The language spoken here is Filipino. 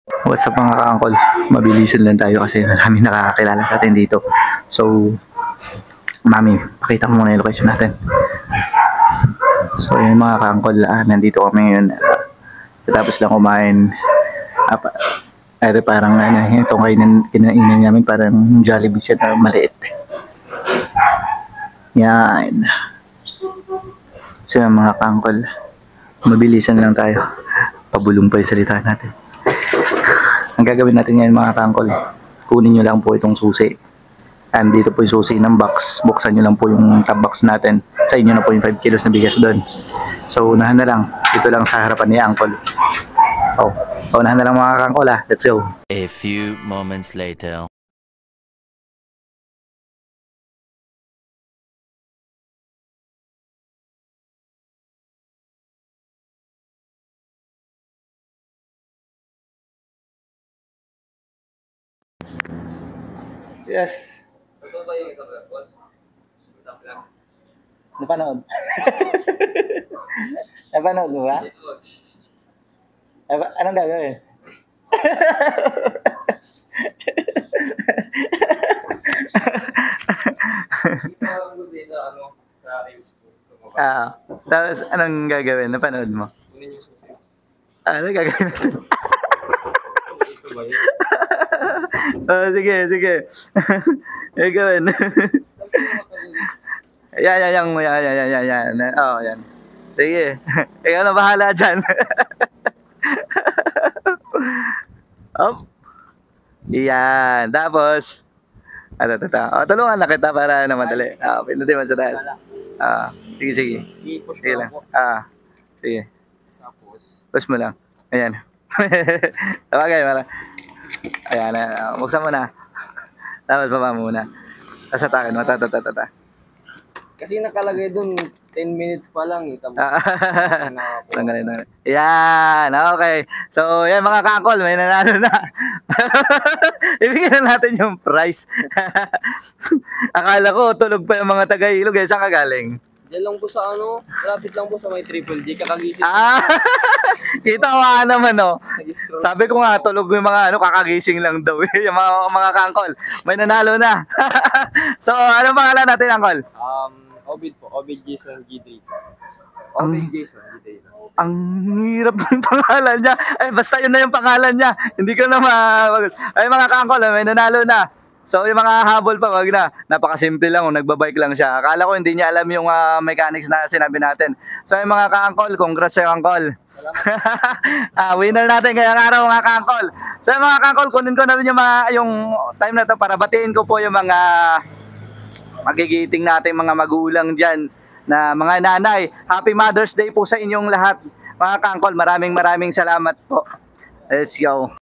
What's up mga ka-uncle? Mabilisan lang tayo kasi marami nakakakilala sa atin dito. So, mami, pakita ko muna yung location natin. So, yun mga ka-uncle, nandito kami ngayon. Tapos lang kumain. Parang itong kinainan namin parang Jollibee siya na maliit. Yan. So, mga ka-uncle, mabilisan lang tayo. Pabulong pa yung salita natin. Ang gagawin natin ngayon mga kangkol, kunin nyo lang po itong susi. And dito po yung susi ng box. Buksan nyo lang po yung top box natin. Sa inyo na po yung 5 kilos na bigas doon. So unahan na lang. Dito lang sa harapan ni Uncle. Oh, unahan na lang mga kangkol Let's go. A few moments later. Yes. Totoo ba yung isang boss? Isang lang? Napanood? Napanood mo ba? Anong gagawin? Sa reels ko. Tapos anong gagawin? Napanood mo? Kunin yung susi. Ano gagawin natin? Ito ba yun? Sige. Gagawin. Yan. Oh, yan. Sige. Ikaw na bahala dyan. Op. Yan. Tapos, tulungan na kita para na madali. Pinutin mo sa taas. Sige. I-push Sige ko lang. po. Sige. Tapos, Push mo lang. Ayan. Tawagay, ayan, buksan mo na. Tapos baba muna. Tapos atakin mo. kasi nakalagay dun 10 minutes pa lang eh. Tapos, Tanggalin. Yan, okay. So, yan mga kakol, may nanalo na. Ibigyan na natin yung prize. Akala ko, tulog pa yung mga taga-Ilog. Saan ka galing? Diyan lang po sa malapit lang po sa may Triple D. Kakagising. Kita ko naman, no. Nag-scroll. Sabi ko nga, tulog yung mga kakagising lang daw. Yung mga kangkol. May nanalo na. So, ano pangalan natin, Angkol? Ovid po. Ovid Jason Gidrisa. Ovid Jason Gidrisa. Ang hirap ng pangalan niya. Basta yun na yung pangalan niya. Hindi ko na Ay, mga kangkol, may nanalo na. So, yung mga habol pa, wag na. Napakasimple lang, nagbabike lang siya. Akala ko hindi niya alam yung mechanics na sinabi natin. So, yung mga ka-angkol, congrats sa'yo, angkol. Winner natin ngayong araw, mga ka-angkol. So, yung mga ka-angkol, kunin ko na rin yung time na to para batiin ko po yung mga magigiting natin mga magulang dyan na mga nanay. Happy Mother's Day po sa inyong lahat. Mga ka-angkol, maraming salamat po. Let's go.